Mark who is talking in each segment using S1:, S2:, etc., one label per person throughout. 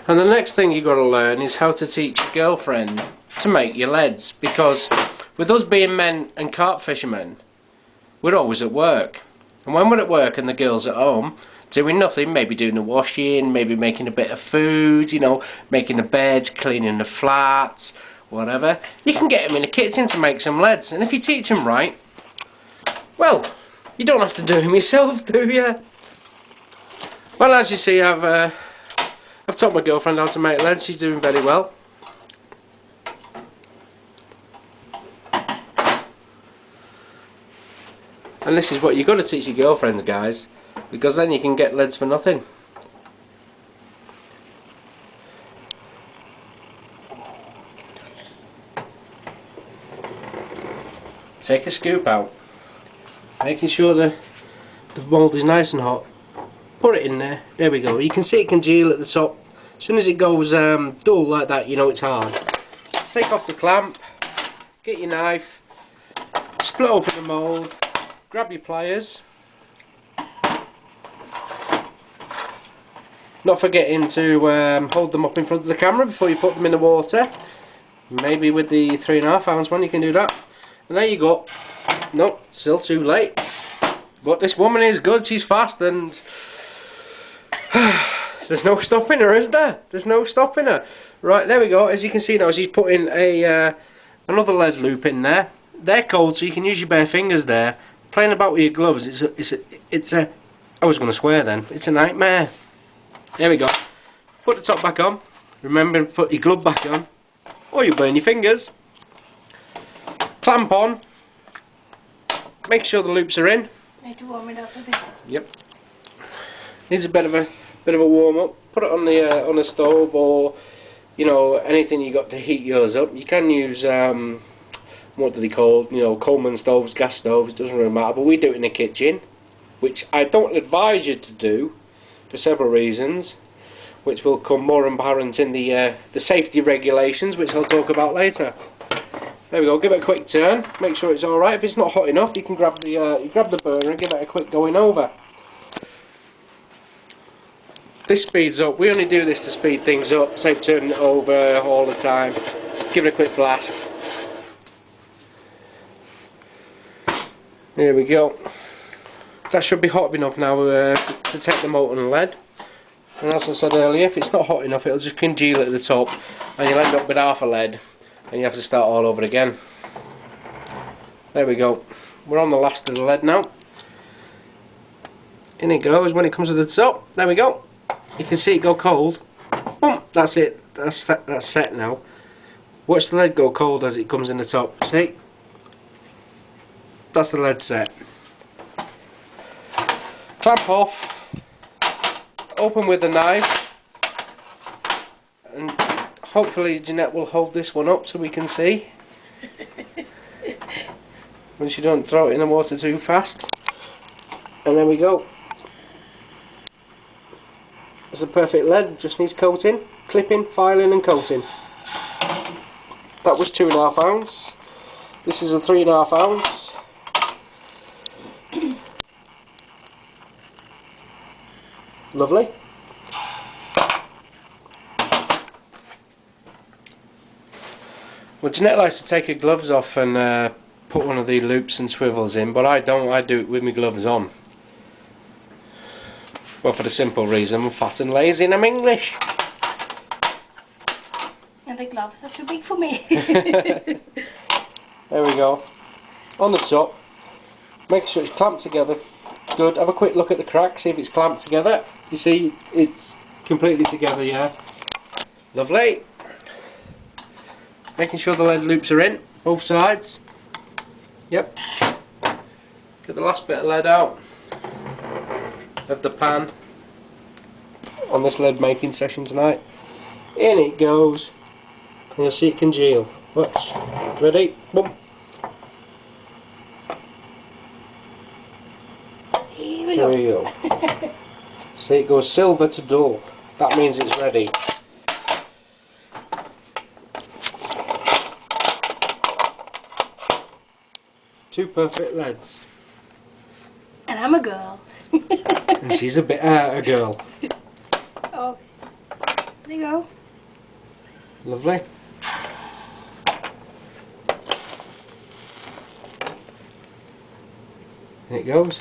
S1: And the next thing you've got to learn is how to teach your girlfriend to make your leads, because with us being men and carp fishermen, we're always at work. And when we're at work and the girl's at home doing nothing, maybe doing the washing, maybe making a bit of food, you know, making the bed, cleaning the flat, whatever, you can get them in the kitchen to make some leads. And if you teach them right, well, you don't have to do them yourself, do you? Well, as you see, I've taught my girlfriend how to make leads. She's doing very well. And this is what you've got to teach your girlfriends, guys, because then you can get leads for nothing. Take a scoop out, making sure the mould is nice and hot. Put it in there. There we go. You can see it congeal at the top. As soon as it goes dull like that, you know it's hard. Take off the clamp, get your knife, split open the mould, grab your pliers. Not forgetting to hold them up in front of the camera before you put them in the water. Maybe with the 3.5 ounce one you can do that. And there you go. Nope, still too late. But this woman is good, she's fast, and there's no stopping her, is there? There's no stopping her. Right, there we go. As you can see now, she's putting another lead loop in there. They're cold, so you can use your bare fingers there. Playing about with your gloves, it's a I was going to swear then. It's a nightmare. There we go. Put the top back on. Remember to put your glove back on, or you burn your fingers. Clamp on. Make sure the loops are in.
S2: Need to warm it up a bit.
S1: Yep. Needs a bit of a warm up. Put it on the stove, or you know, anything you got to heat yours up. You can use what do they call, you know, Coleman stoves, gas stoves. It doesn't really matter. But we do it in the kitchen, which I don't advise you to do for several reasons, which will come more apparent in the safety regulations, which I'll talk about later. There we go. Give it a quick turn. Make sure it's all right. If it's not hot enough, you can grab the burner and give it a quick going over. This speeds up. We only do this to speed things up. Save turning it over all the time. Give it a quick blast. There we go. That should be hot enough now to take the molten lead. And as I said earlier, if it's not hot enough, it'll just congeal at the top, and you'll end up with half a lead, and you have to start all over again. There we go. We're on the last of the lead now. In it goes when it comes to the top. There we go. You can see it go cold. Boom. That's it. That's set now. Watch the lead go cold as it comes in the top. See? That's the lead set. Clamp off. Open with a knife. And hopefully Jeanette will hold this one up so we can see. When she don't throw it in the water too fast. And there we go. It's a perfect lead, just needs coating, clipping, filing and coating. That was 2.5 ounce. This is a 3.5 ounce. Lovely. Well, Jeanette likes to take her gloves off and put one of the loops and swivels in, but I don't. I do it with my gloves on. Well, for the simple reason I'm fat and lazy and I'm English.
S2: And the gloves are too big for me.
S1: There we go. On the top. Make sure it's clamped together. Good. Have a quick look at the crack, see if it's clamped together. You see it's completely together, yeah. Lovely. Making sure the lead loops are in, both sides. Yep. Get the last bit of lead out of the pan on this lead making session tonight. In it goes. And you'll see it congeal. Watch. Ready? Boom. Here we go. See, it goes silver to dull. That means it's ready. Two perfect leads.
S2: And I'm a girl.
S1: And she's a bit a girl.
S2: Oh, There you go.
S1: Lovely. And it goes.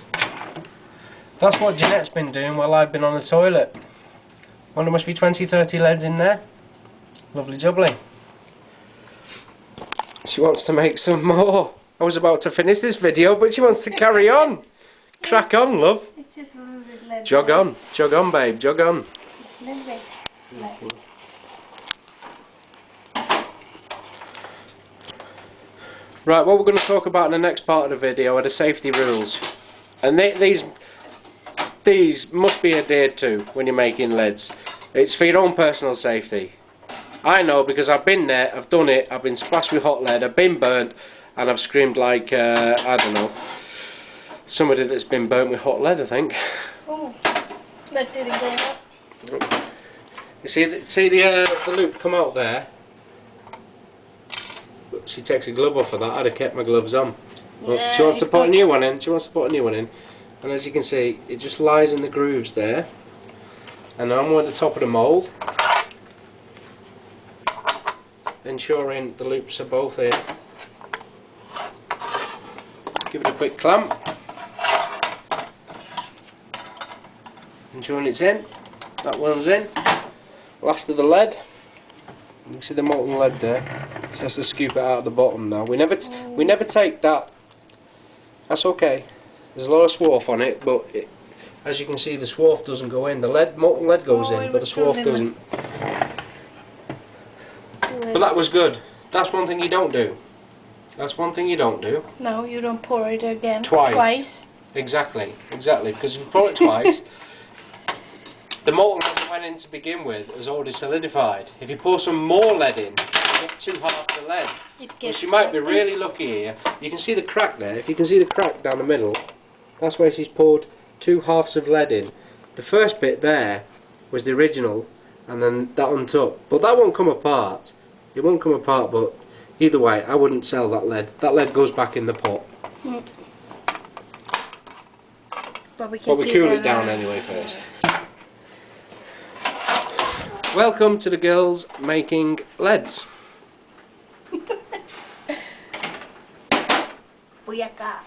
S1: That's what Jeanette's been doing while I've been on the toilet. Well, there must be 20-30 leads in there. Lovely jubbly. She wants to make some more. I was about to finish this video, but she wants to carry on. Crack on, love.
S2: It's just a little bit lead.
S1: Jog on, babe, jog on.
S2: It's a little bit lead.
S1: Right, what we're going to talk about in the next part of the video are the safety rules. And these must be adhered to when you're making leads. It's for your own personal safety. I know because I've been there, I've done it, I've been splashed with hot lead, I've been burnt, and I've screamed like, I don't know, somebody that's been burnt with hot lead, I think.
S2: Oh, that didn't go up.
S1: You see the loop come out there? She takes a glove off for that. I'd have kept my gloves on. Well,
S2: Yeah,
S1: she wants to put a new one in. And as you can see, it just lies in the grooves there. And I'm on the top of the mould, ensuring the loops are both in. Give it a quick clamp. Ensuring it's in. That one's in. Last of the lead. You can see the molten lead there. She has to scoop it out of the bottom now. We never take that. That's okay. There's a lot of swarf on it, but as you can see, the swarf doesn't go in. The molten lead goes in, but the swarf doesn't. But that was good. That's one thing you don't do. That's one thing you don't do.
S2: No, you don't pour it again.
S1: Twice. Exactly. Because if you pour it twice, the molten lead that went in to begin with has already solidified. If you pour some more lead in, you get 2 halves of lead. Well, she might be really lucky here. You can see the crack there. If you can see the crack down the middle, that's where she's poured 2 halves of lead in. The first bit there was the original, and then that on top. But that won't come apart. It won't come apart, but either way, I wouldn't sell that lead. That lead goes back in the pot.
S2: Mm. But we
S1: cool it down anyway first. Welcome to the girls making leads.
S2: Booyaka.